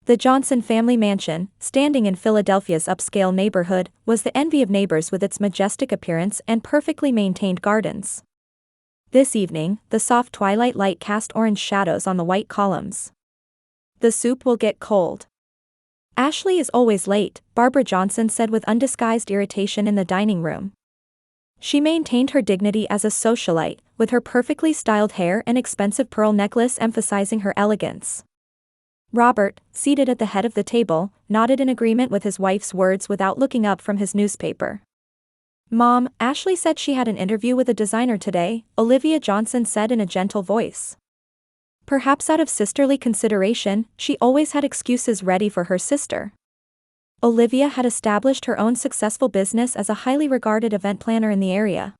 The Johnson family mansion, standing in Philadelphia's upscale neighborhood, was the envy of neighbors with its majestic appearance and perfectly maintained gardens. This evening, the soft twilight light cast orange shadows on the white columns. The soup will get cold. Ashley is always late, Barbara Johnson said with undisguised irritation in the dining room. She maintained her dignity as a socialite, with her perfectly styled hair and expensive pearl necklace emphasizing her elegance. Robert, seated at the head of the table, nodded in agreement with his wife's words without looking up from his newspaper. "Mom, Ashley said she had an interview with a designer today," Olivia Johnson said in a gentle voice. Perhaps out of sisterly consideration, she always had excuses ready for her sister. Olivia had established her own successful business as a highly regarded event planner in the area.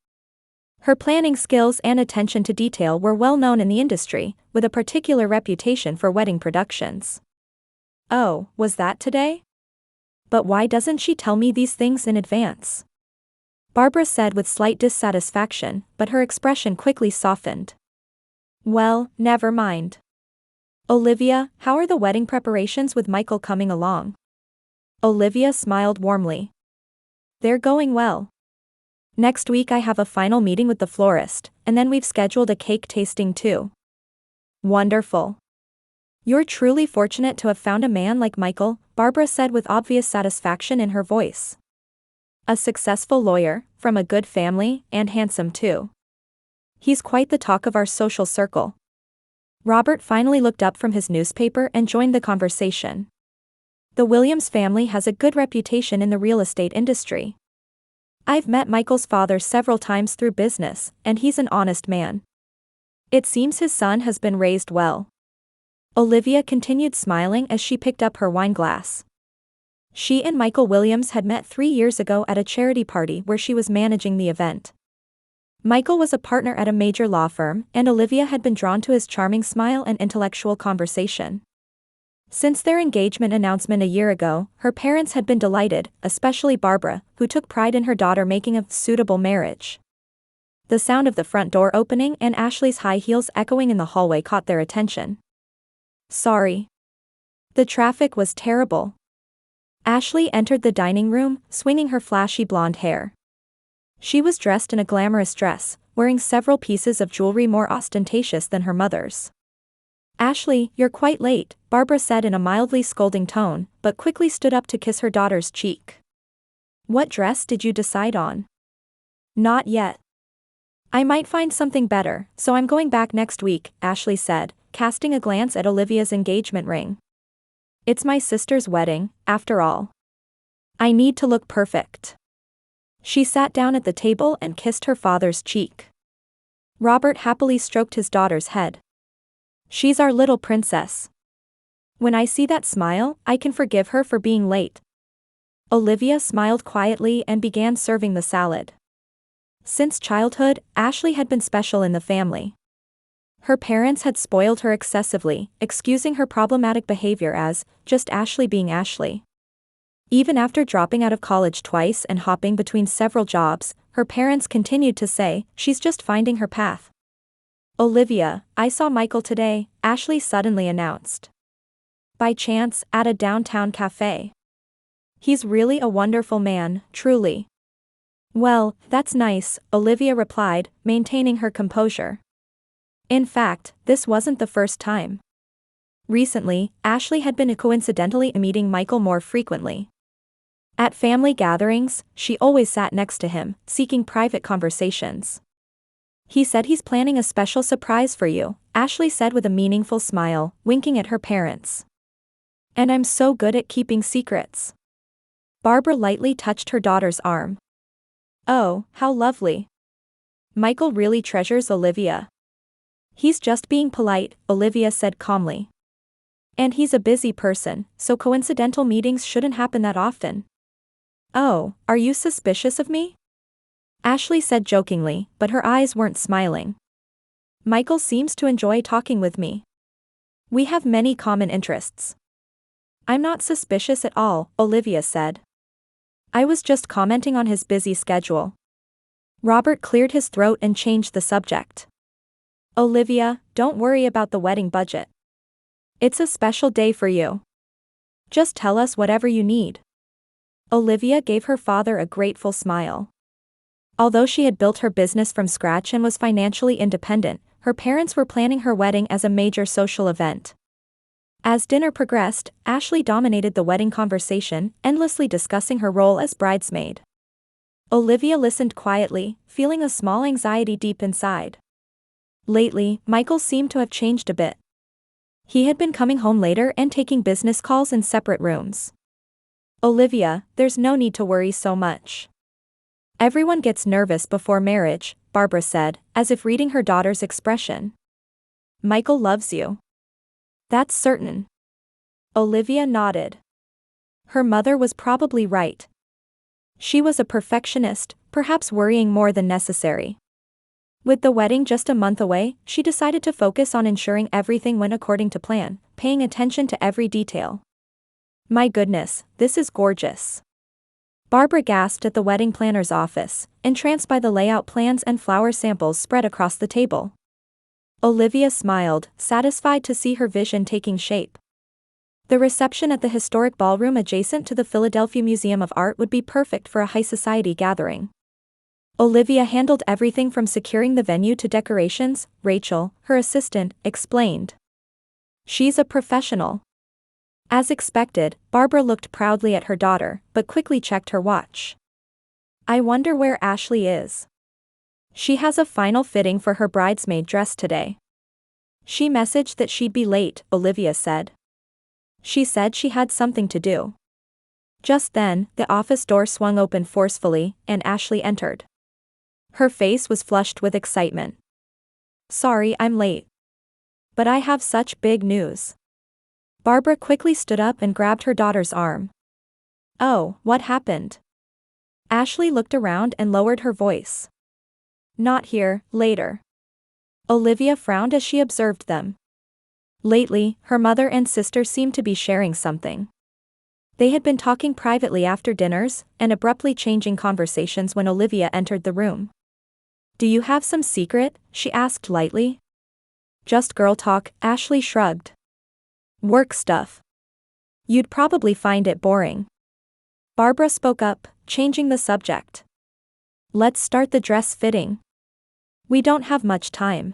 Her planning skills and attention to detail were well known in the industry, with a particular reputation for wedding productions. "Oh, was that today? But why doesn't she tell me these things in advance?" Barbara said with slight dissatisfaction, but her expression quickly softened. "Well, never mind. Olivia, how are the wedding preparations with Michael coming along?" Olivia smiled warmly. "They're going well. Next week I have a final meeting with the florist, and then we've scheduled a cake tasting too." "Wonderful. You're truly fortunate to have found a man like Michael," Barbara said with obvious satisfaction in her voice. "A successful lawyer, from a good family, and handsome too. He's quite the talk of our social circle." Robert finally looked up from his newspaper and joined the conversation. "The Williams family has a good reputation in the real estate industry. I've met Michael's father several times through business, and he's an honest man. It seems his son has been raised well." Olivia continued smiling as she picked up her wine glass. She and Michael Williams had met 3 years ago at a charity party where she was managing the event. Michael was a partner at a major law firm, and Olivia had been drawn to his charming smile and intellectual conversation. Since their engagement announcement a year ago, her parents had been delighted, especially Barbara, who took pride in her daughter making a suitable marriage. The sound of the front door opening and Ashley's high heels echoing in the hallway caught their attention. "Sorry. The traffic was terrible." Ashley entered the dining room, swinging her flashy blonde hair. She was dressed in a glamorous dress, wearing several pieces of jewelry more ostentatious than her mother's. "Ashley, you're quite late," Barbara said in a mildly scolding tone, but quickly stood up to kiss her daughter's cheek. "What dress did you decide on?" "Not yet. I might find something better, so I'm going back next week," Ashley said, casting a glance at Olivia's engagement ring. "It's my sister's wedding, after all. I need to look perfect." She sat down at the table and kissed her father's cheek. Robert happily stroked his daughter's head. "She's our little princess. When I see that smile, I can forgive her for being late." Olivia smiled quietly and began serving the salad. Since childhood, Ashley had been special in the family. Her parents had spoiled her excessively, excusing her problematic behavior as just Ashley being Ashley. Even after dropping out of college twice and hopping between several jobs, her parents continued to say, "She's just finding her path." "Olivia, I saw Michael today," Ashley suddenly announced. "By chance, at a downtown cafe. He's really a wonderful man, truly." "Well, that's nice," Olivia replied, maintaining her composure. In fact, this wasn't the first time. Recently, Ashley had been coincidentally meeting Michael more frequently. At family gatherings, she always sat next to him, seeking private conversations. "He said he's planning a special surprise for you," Ashley said with a meaningful smile, winking at her parents. "And I'm so good at keeping secrets." Barbara lightly touched her daughter's arm. "Oh, how lovely. Michael really treasures Olivia." "He's just being polite," Olivia said calmly. "And he's a busy person, so coincidental meetings shouldn't happen that often." "Oh, are you suspicious of me?" Ashley said jokingly, but her eyes weren't smiling. "Michael seems to enjoy talking with me. We have many common interests." "I'm not suspicious at all," Olivia said. "I was just commenting on his busy schedule." Robert cleared his throat and changed the subject. "Olivia, don't worry about the wedding budget. It's a special day for you. Just tell us whatever you need. Olivia gave her father a grateful smile. Although she had built her business from scratch and was financially independent, her parents were planning her wedding as a major social event. As dinner progressed, Ashley dominated the wedding conversation, endlessly discussing her role as bridesmaid. Olivia listened quietly, feeling a small anxiety deep inside. Lately, Michael seemed to have changed a bit. He had been coming home later and taking business calls in separate rooms. Olivia, there's no need to worry so much. Everyone gets nervous before marriage, Barbara said, as if reading her daughter's expression. Michael loves you. That's certain. Olivia nodded. Her mother was probably right. She was a perfectionist, perhaps worrying more than necessary. With the wedding just a month away, she decided to focus on ensuring everything went according to plan, paying attention to every detail. My goodness, this is gorgeous. Barbara gasped at the wedding planner's office, entranced by the layout plans and flower samples spread across the table. Olivia smiled, satisfied to see her vision taking shape. The reception at the historic ballroom adjacent to the Philadelphia Museum of Art would be perfect for a high society gathering. Olivia handled everything from securing the venue to decorations, Rachel, her assistant, explained. She's a professional. As expected, Barbara looked proudly at her daughter, but quickly checked her watch. I wonder where Ashley is. She has a final fitting for her bridesmaid dress today. She messaged that she'd be late, Olivia said. She said she had something to do. Just then, the office door swung open forcefully, and Ashley entered. Her face was flushed with excitement. Sorry I'm late. But I have such big news. Barbara quickly stood up and grabbed her daughter's arm. Oh, what happened? Ashley looked around and lowered her voice. Not here, later. Olivia frowned as she observed them. Lately, her mother and sister seemed to be sharing something. They had been talking privately after dinners, and abruptly changing conversations when Olivia entered the room. Do you have some secret? She asked lightly. Just girl talk, Ashley shrugged. Work stuff. You'd probably find it boring. Barbara spoke up, changing the subject. Let's start the dress fitting. We don't have much time.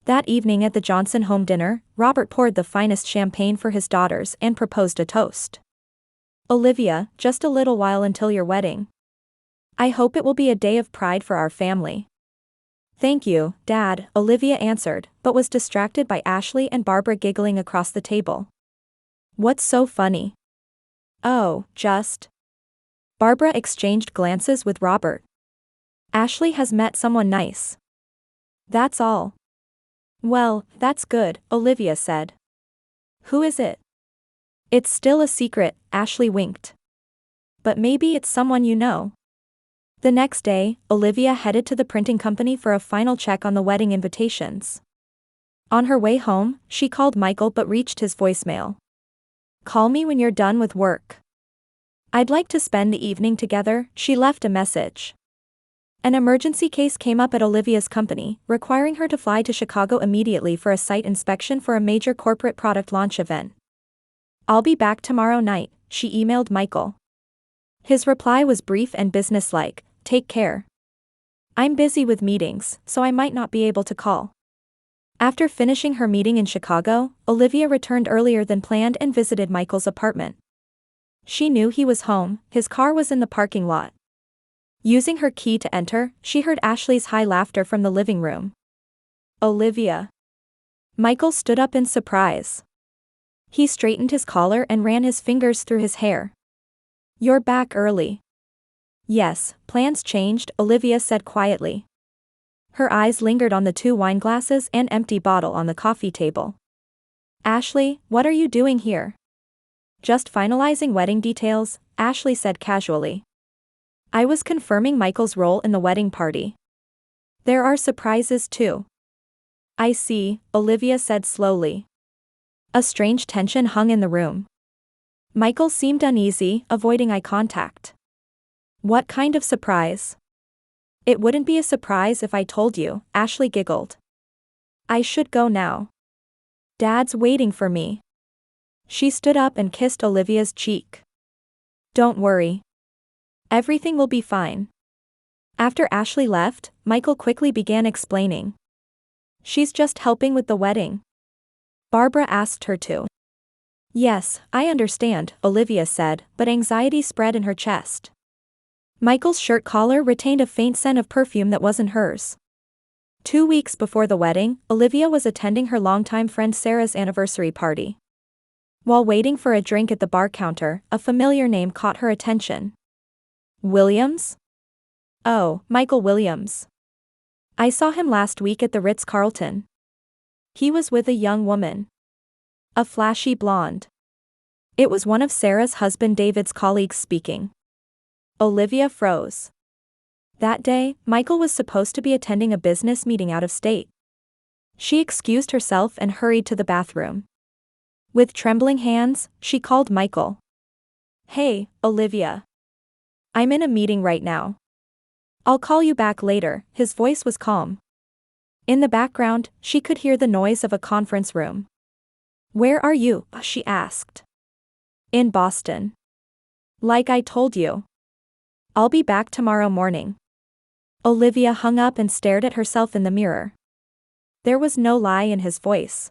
That evening at the Johnson home dinner, Robert poured the finest champagne for his daughters and proposed a toast. Olivia, just a little while until your wedding. I hope it will be a day of pride for our family. Thank you, Dad, Olivia answered, but was distracted by Ashley and Barbara giggling across the table. What's so funny? Oh, just. Barbara exchanged glances with Robert. Ashley has met someone nice. That's all. Well, that's good, Olivia said. Who is it? It's still a secret, Ashley winked. But maybe it's someone you know. The next day, Olivia headed to the printing company for a final check on the wedding invitations. On her way home, she called Michael but reached his voicemail. Call me when you're done with work. I'd like to spend the evening together, she left a message. An emergency case came up at Olivia's company, requiring her to fly to Chicago immediately for a site inspection for a major corporate product launch event. I'll be back tomorrow night, she emailed Michael. His reply was brief and businesslike, take care. I'm busy with meetings, so I might not be able to call. After finishing her meeting in Chicago, Olivia returned earlier than planned and visited Michael's apartment. She knew he was home, his car was in the parking lot. Using her key to enter, she heard Ashley's high laughter from the living room. Olivia. Michael stood up in surprise. He straightened his collar and ran his fingers through his hair. You're back early. Yes, plans changed, Olivia said quietly. Her eyes lingered on the 2 wine glasses and empty bottle on the coffee table. Ashley, what are you doing here? Just finalizing wedding details, Ashley said casually. I was confirming Michael's role in the wedding party. There are surprises too. I see, Olivia said slowly. A strange tension hung in the room. Michael seemed uneasy, avoiding eye contact. What kind of surprise? It wouldn't be a surprise if I told you, Ashley giggled. I should go now. Dad's waiting for me. She stood up and kissed Olivia's cheek. Don't worry. Everything will be fine. After Ashley left, Michael quickly began explaining. She's just helping with the wedding. Barbara asked her to. Yes, I understand, Olivia said, but anxiety spread in her chest. Michael's shirt collar retained a faint scent of perfume that wasn't hers. 2 weeks before the wedding, Olivia was attending her longtime friend Sarah's anniversary party. While waiting for a drink at the bar counter, a familiar name caught her attention. Williams? Oh, Michael Williams. I saw him last week at the Ritz-Carlton. He was with a young woman. A flashy blonde. It was one of Sarah's husband David's colleagues speaking. Olivia froze. That day, Michael was supposed to be attending a business meeting out of state. She excused herself and hurried to the bathroom. With trembling hands, she called Michael. Hey, Olivia. I'm in a meeting right now. I'll call you back later. His voice was calm. In the background, she could hear the noise of a conference room. Where are you? She asked. In Boston. Like I told you. I'll be back tomorrow morning. Olivia hung up and stared at herself in the mirror. There was no lie in his voice.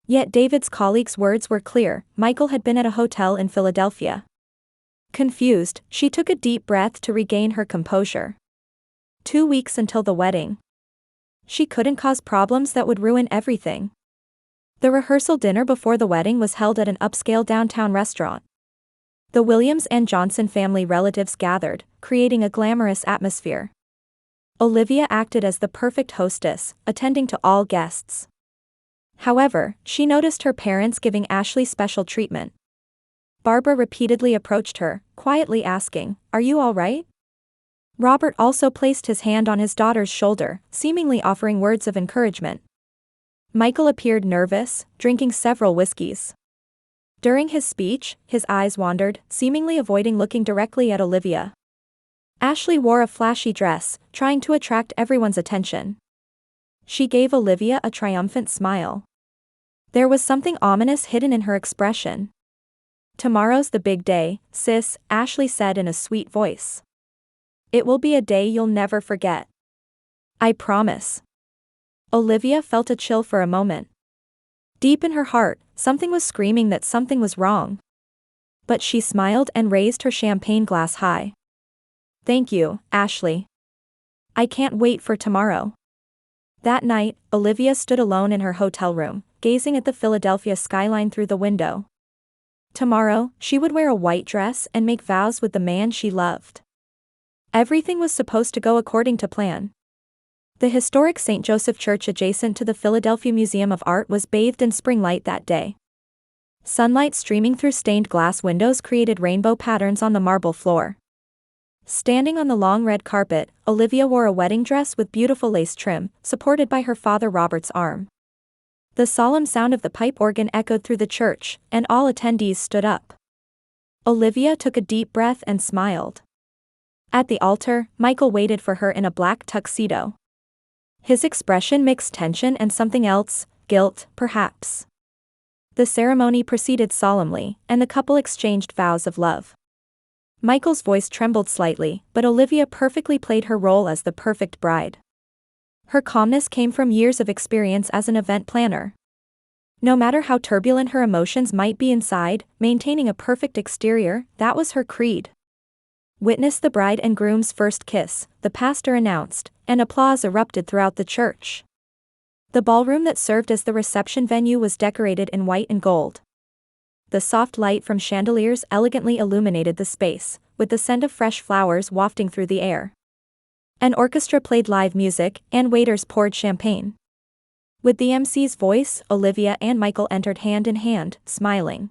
Yet David's colleague's words were clear. Michael had been at a hotel in Philadelphia. Confused, she took a deep breath to regain her composure. 2 weeks until the wedding. She couldn't cause problems that would ruin everything. The rehearsal dinner before the wedding was held at an upscale downtown restaurant. The Williams and Johnson family relatives gathered, creating a glamorous atmosphere. Olivia acted as the perfect hostess, attending to all guests. However, she noticed her parents giving Ashley special treatment. Barbara repeatedly approached her, quietly asking, "Are you all right?" Robert also placed his hand on his daughter's shoulder, seemingly offering words of encouragement. Michael appeared nervous, drinking several whiskeys. During his speech, his eyes wandered, seemingly avoiding looking directly at Olivia. Ashley wore a flashy dress, trying to attract everyone's attention. She gave Olivia a triumphant smile. There was something ominous hidden in her expression. Tomorrow's the big day, sis, Ashley said in a sweet voice. It will be a day you'll never forget. I promise. Olivia felt a chill for a moment. Deep in her heart, something was screaming that something was wrong. But she smiled and raised her champagne glass high. Thank you, Ashley. I can't wait for tomorrow. That night, Olivia stood alone in her hotel room, gazing at the Philadelphia skyline through the window. Tomorrow, she would wear a white dress and make vows with the man she loved. Everything was supposed to go according to plan. The historic St. Joseph Church adjacent to the Philadelphia Museum of Art was bathed in spring light that day. Sunlight streaming through stained glass windows created rainbow patterns on the marble floor. Standing on the long red carpet, Olivia wore a wedding dress with beautiful lace trim, supported by her father Robert's arm. The solemn sound of the pipe organ echoed through the church, and all attendees stood up. Olivia took a deep breath and smiled. At the altar, Michael waited for her in a black tuxedo. His expression mixed tension and something else, guilt, perhaps. The ceremony proceeded solemnly, and the couple exchanged vows of love. Michael's voice trembled slightly, but Olivia perfectly played her role as the perfect bride. Her calmness came from years of experience as an event planner. No matter how turbulent her emotions might be inside, maintaining a perfect exterior, that was her creed. Witness the bride and groom's first kiss, the pastor announced, and applause erupted throughout the church. The ballroom that served as the reception venue was decorated in white and gold. The soft light from chandeliers elegantly illuminated the space, with the scent of fresh flowers wafting through the air. An orchestra played live music, and waiters poured champagne. With the MC's voice, Olivia and Michael entered hand in hand, smiling.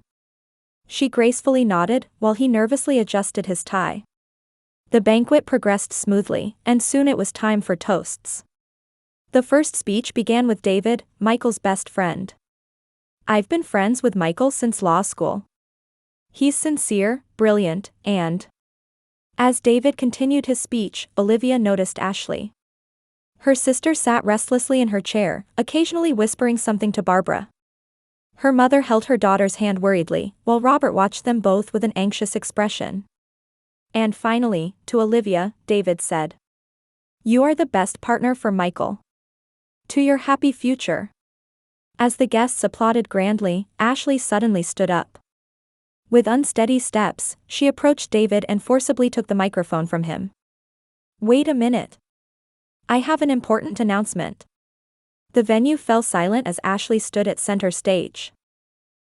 She gracefully nodded, while he nervously adjusted his tie. The banquet progressed smoothly, and soon it was time for toasts. The first speech began with David, Michael's best friend. I've been friends with Michael since law school. He's sincere, brilliant, and... As David continued his speech, Olivia noticed Ashley. Her sister sat restlessly in her chair, occasionally whispering something to Barbara. Her mother held her daughter's hand worriedly, while Robert watched them both with an anxious expression. And finally, to Olivia, David said, "You are the best partner for Michael. To your happy future." As the guests applauded grandly, Ashley suddenly stood up. With unsteady steps, she approached David and forcibly took the microphone from him. "Wait a minute. I have an important announcement." The venue fell silent as Ashley stood at center stage.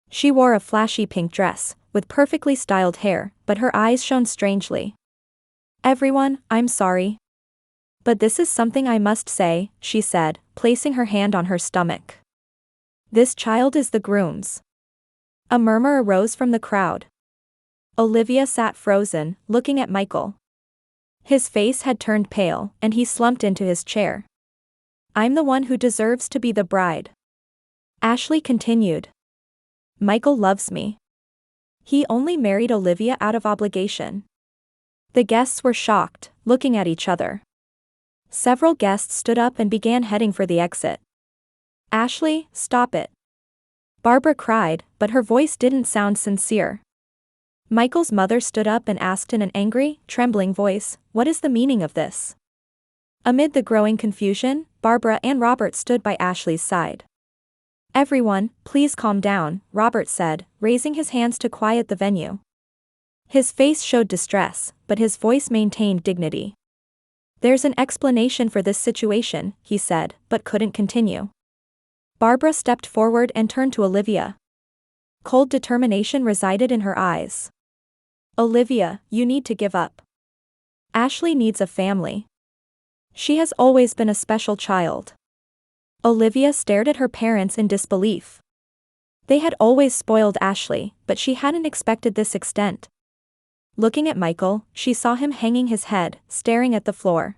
She wore a flashy pink dress, with perfectly styled hair, but her eyes shone strangely. "Everyone, I'm sorry. But this is something I must say," she said, placing her hand on her stomach. "This child is the groom's." A murmur arose from the crowd. Olivia sat frozen, looking at Michael. His face had turned pale, and he slumped into his chair. "I'm the one who deserves to be the bride," Ashley continued. "Michael loves me. He only married Olivia out of obligation." The guests were shocked, looking at each other. Several guests stood up and began heading for the exit. "Ashley, stop it," Barbara cried, but her voice didn't sound sincere. Michael's mother stood up and asked in an angry, trembling voice, "What is the meaning of this?" Amid the growing confusion, Barbara and Robert stood by Ashley's side. "Everyone, please calm down," Robert said, raising his hands to quiet the venue. His face showed distress, but his voice maintained dignity. "There's an explanation for this situation," he said, but couldn't continue. Barbara stepped forward and turned to Olivia. Cold determination resided in her eyes. "Olivia, you need to give up. Ashley needs a family. She has always been a special child." Olivia stared at her parents in disbelief. They had always spoiled Ashley, but she hadn't expected this extent. Looking at Michael, she saw him hanging his head, staring at the floor.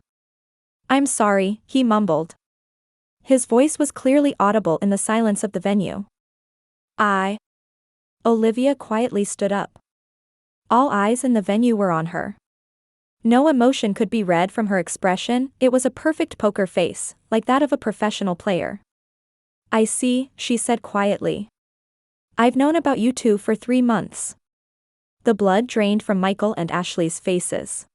"I'm sorry," he mumbled. His voice was clearly audible in the silence of the venue. Olivia quietly stood up. All eyes in the venue were on her. No emotion could be read from her expression, it was a perfect poker face, like that of a professional player. "I see," she said quietly. "I've known about you two for 3 months." The blood drained from Michael and Ashley's faces.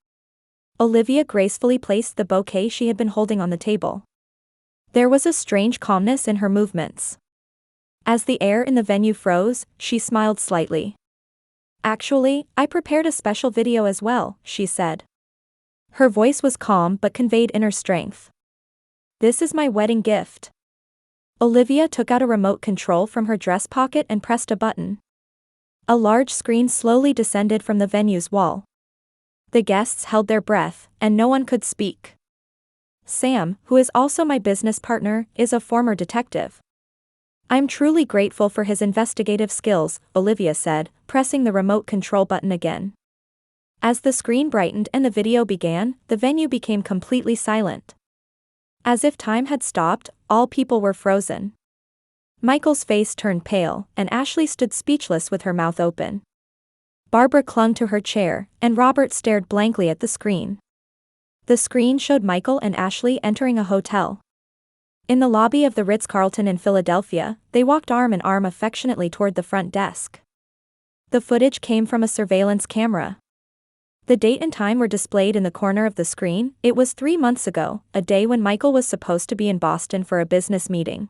Olivia gracefully placed the bouquet she had been holding on the table. There was a strange calmness in her movements. As the air in the venue froze, she smiled slightly. "Actually, I prepared a special video as well," she said. Her voice was calm but conveyed inner strength. "This is my wedding gift." Olivia took out a remote control from her dress pocket and pressed a button. A large screen slowly descended from the venue's wall. The guests held their breath, and no one could speak. "Sam, who is also my business partner, is a former detective. I'm truly grateful for his investigative skills," Olivia said, pressing the remote control button again. As the screen brightened and the video began, the venue became completely silent. As if time had stopped, all people were frozen. Michael's face turned pale, and Ashley stood speechless with her mouth open. Barbara clung to her chair, and Robert stared blankly at the screen. The screen showed Michael and Ashley entering a hotel. In the lobby of the Ritz-Carlton in Philadelphia, they walked arm in arm affectionately toward the front desk. The footage came from a surveillance camera. The date and time were displayed in the corner of the screen. It was 3 months ago, a day when Michael was supposed to be in Boston for a business meeting.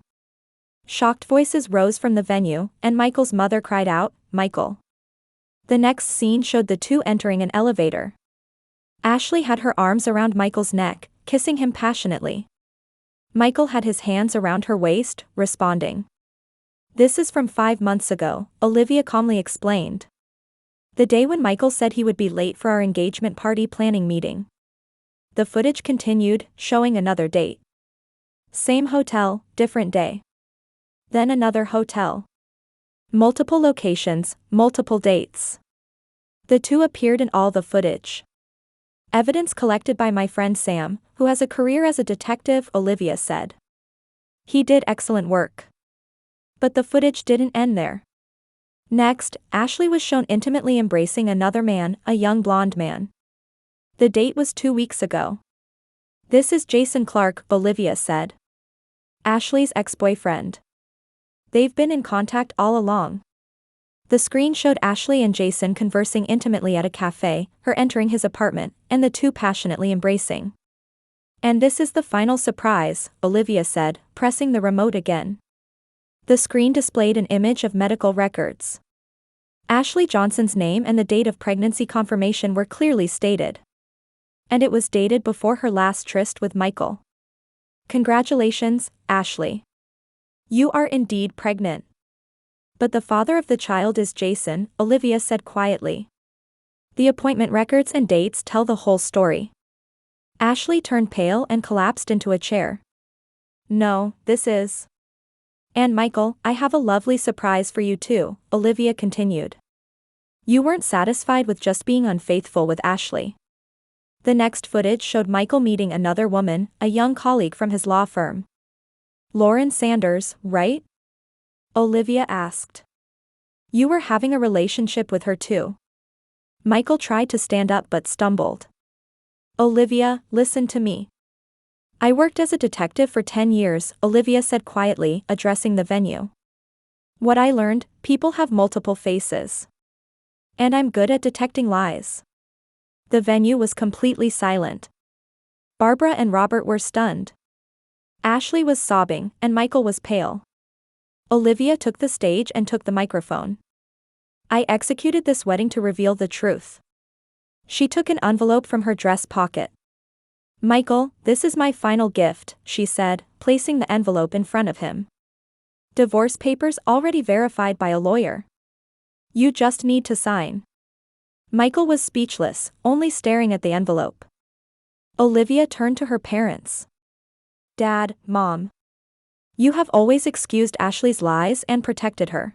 Shocked voices rose from the venue, and Michael's mother cried out, "Michael." The next scene showed the two entering an elevator. Ashley had her arms around Michael's neck, kissing him passionately. Michael had his hands around her waist, responding. "This is from 5 months ago," Olivia calmly explained. "The day when Michael said he would be late for our engagement party planning meeting." The footage continued, showing another date. Same hotel, different day. Then another hotel. Multiple locations, multiple dates. The two appeared in all the footage. "Evidence collected by my friend Sam, who has a career as a detective," Olivia said. "He did excellent work." But the footage didn't end there. Next, Ashley was shown intimately embracing another man, a young blonde man. The date was 2 weeks ago. "This is Jason Clark," Olivia said. "Ashley's ex-boyfriend." They've been in contact all along. The screen showed Ashley and Jason conversing intimately at a cafe, her entering his apartment, and the two passionately embracing. "And this is the final surprise," Olivia said, pressing the remote again. The screen displayed an image of medical records. Ashley Johnson's name and the date of pregnancy confirmation were clearly stated. And it was dated before her last tryst with Michael. "Congratulations, Ashley. You are indeed pregnant. But the father of the child is Jason," Olivia said quietly. "The appointment records and dates tell the whole story." Ashley turned pale and collapsed into a chair. "No, this is..." "And Michael, I have a lovely surprise for you too," Olivia continued. "You weren't satisfied with just being unfaithful with Ashley." The next footage showed Michael meeting another woman, a young colleague from his law firm. "Lauren Sanders, right?" Olivia asked. "You were having a relationship with her too." Michael tried to stand up but stumbled. "Olivia, listen to me. I worked as a detective for 10 years, Olivia said quietly, addressing the venue. "What I learned, people have multiple faces. And I'm good at detecting lies." The venue was completely silent. Barbara and Robert were stunned. Ashley was sobbing, and Michael was pale. Olivia took the stage and took the microphone. "I executed this wedding to reveal the truth." She took an envelope from her dress pocket. "Michael, this is my final gift," she said, placing the envelope in front of him. "Divorce papers already verified by a lawyer. You just need to sign." Michael was speechless, only staring at the envelope. Olivia turned to her parents. "Dad, Mom. You have always excused Ashley's lies and protected her.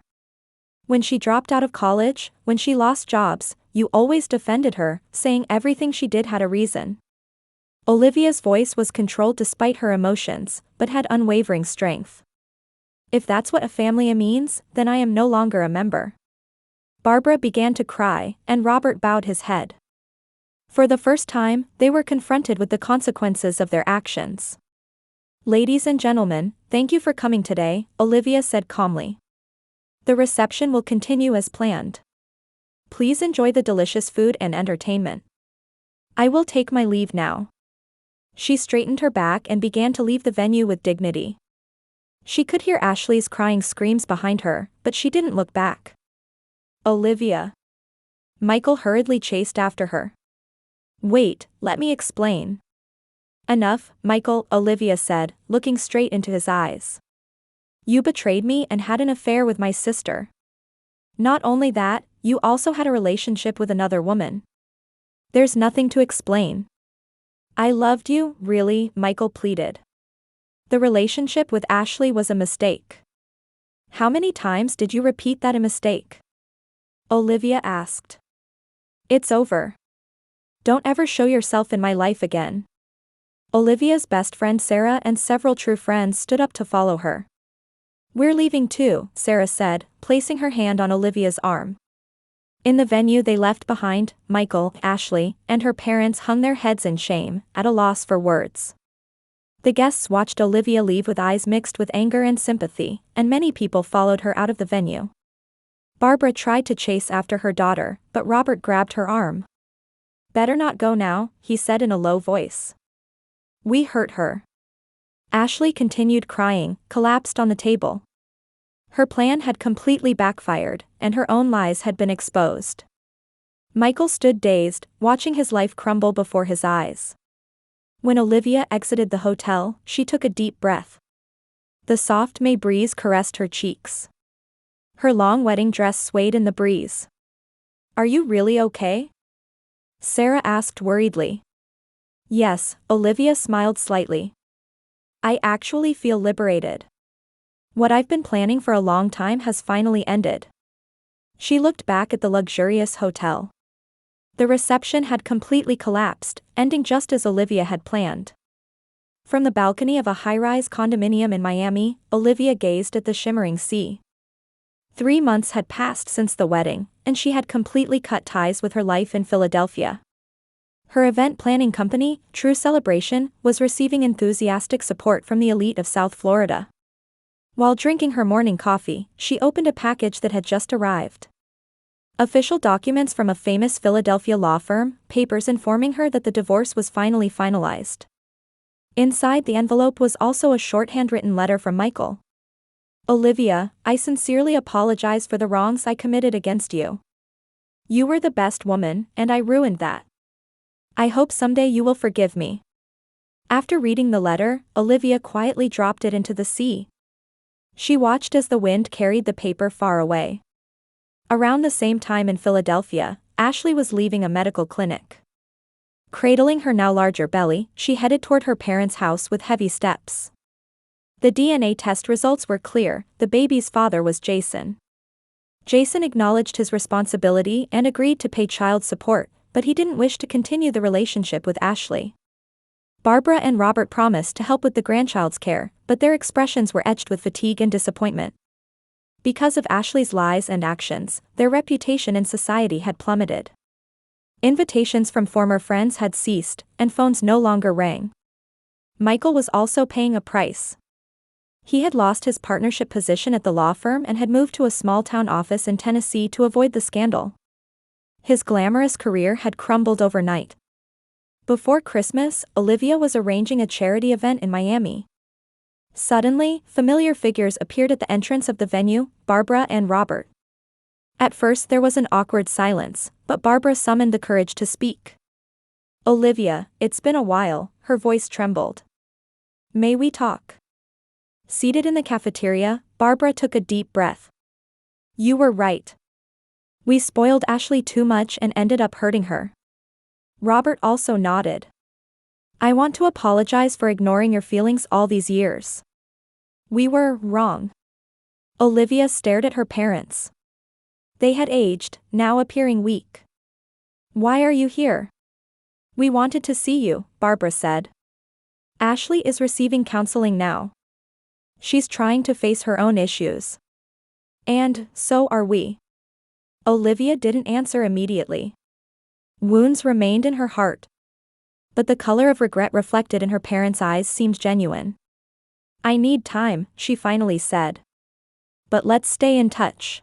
When she dropped out of college, when she lost jobs, you always defended her, saying everything she did had a reason." Olivia's voice was controlled despite her emotions, but had unwavering strength. "If that's what a family means, then I am no longer a member." Barbara began to cry, and Robert bowed his head. For the first time, they were confronted with the consequences of their actions. "Ladies and gentlemen, thank you for coming today," Olivia said calmly. "The reception will continue as planned. Please enjoy the delicious food and entertainment. I will take my leave now." She straightened her back and began to leave the venue with dignity. She could hear Ashley's crying screams behind her, but she didn't look back. "Olivia." Michael hurriedly chased after her. "Wait, let me explain." "Enough, Michael," Olivia said, looking straight into his eyes. "You betrayed me and had an affair with my sister. Not only that, you also had a relationship with another woman. There's nothing to explain." "I loved you, really," Michael pleaded. "The relationship with Ashley was a mistake." "How many times did you repeat that a mistake?" Olivia asked. "It's over. Don't ever show yourself in my life again." Olivia's best friend Sarah and several true friends stood up to follow her. "We're leaving too," Sarah said, placing her hand on Olivia's arm. In the venue they left behind, Michael, Ashley, and her parents hung their heads in shame, at a loss for words. The guests watched Olivia leave with eyes mixed with anger and sympathy, and many people followed her out of the venue. Barbara tried to chase after her daughter, but Robert grabbed her arm. "Better not go now," he said in a low voice. "We hurt her." Ashley continued crying, collapsed on the table. Her plan had completely backfired, and her own lies had been exposed. Michael stood dazed, watching his life crumble before his eyes. When Olivia exited the hotel, she took a deep breath. The soft May breeze caressed her cheeks. Her long wedding dress swayed in the breeze. "Are you really okay?" Sarah asked worriedly. "Yes," Olivia smiled slightly. "I actually feel liberated. What I've been planning for a long time has finally ended." She looked back at the luxurious hotel. The reception had completely collapsed, ending just as Olivia had planned. From the balcony of a high-rise condominium in Miami, Olivia gazed at the shimmering sea. 3 months had passed since the wedding, and she had completely cut ties with her life in Philadelphia. Her event planning company, True Celebration, was receiving enthusiastic support from the elite of South Florida. While drinking her morning coffee, she opened a package that had just arrived. Official documents from a famous Philadelphia law firm, papers informing her that the divorce was finally finalized. Inside the envelope was also a short handwritten letter from Michael. Olivia, I sincerely apologize for the wrongs I committed against you. You were the best woman, and I ruined that. I hope someday you will forgive me. After reading the letter, Olivia quietly dropped it into the sea. She watched as the wind carried the paper far away. Around the same time in Philadelphia, Ashley was leaving a medical clinic. Cradling her now larger belly, she headed toward her parents' house with heavy steps. The DNA test results were clear, the baby's father was Jason. Jason acknowledged his responsibility and agreed to pay child support, but he didn't wish to continue the relationship with Ashley. Barbara and Robert promised to help with the grandchild's care, but their expressions were etched with fatigue and disappointment. Because of Ashley's lies and actions, their reputation in society had plummeted. Invitations from former friends had ceased, and phones no longer rang. Michael was also paying a price. He had lost his partnership position at the law firm and had moved to a small-town office in Tennessee to avoid the scandal. His glamorous career had crumbled overnight. Before Christmas, Olivia was arranging a charity event in Miami. Suddenly, familiar figures appeared at the entrance of the venue, Barbara and Robert. At first there was an awkward silence, but Barbara summoned the courage to speak. Olivia, it's been a while, her voice trembled. May we talk? Seated in the cafeteria, Barbara took a deep breath. You were right. We spoiled Ashley too much and ended up hurting her. Robert also nodded. I want to apologize for ignoring your feelings all these years. We were wrong. Olivia stared at her parents. They had aged, now appearing weak. Why are you here? We wanted to see you, Barbara said. Ashley is receiving counseling now. She's trying to face her own issues. And so are we. Olivia didn't answer immediately. Wounds remained in her heart. But the color of regret reflected in her parents' eyes seemed genuine. I need time, she finally said. But let's stay in touch.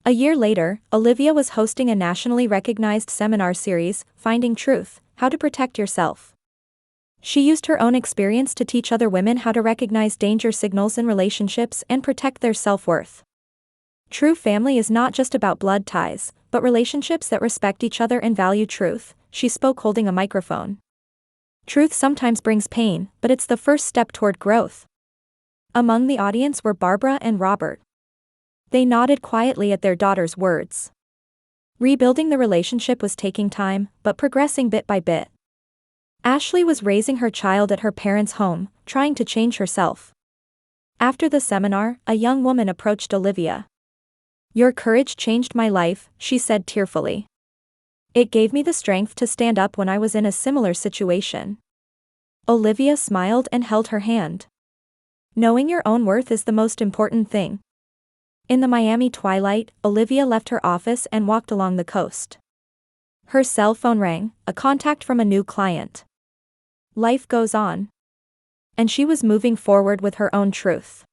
A year later, Olivia was hosting a nationally recognized seminar series, Finding Truth, How to Protect Yourself. She used her own experience to teach other women how to recognize danger signals in relationships and protect their self-worth. True family is not just about blood ties, but relationships that respect each other and value truth, she spoke holding a microphone. Truth sometimes brings pain, but it's the first step toward growth. Among the audience were Barbara and Robert. They nodded quietly at their daughter's words. Rebuilding the relationship was taking time, but progressing bit by bit. Ashley was raising her child at her parents' home, trying to change herself. After the seminar, a young woman approached Olivia. Your courage changed my life, she said tearfully. It gave me the strength to stand up when I was in a similar situation. Olivia smiled and held her hand. Knowing your own worth is the most important thing. In the Miami twilight, Olivia left her office and walked along the coast. Her cell phone rang, a contact from a new client. Life goes on. And she was moving forward with her own truth.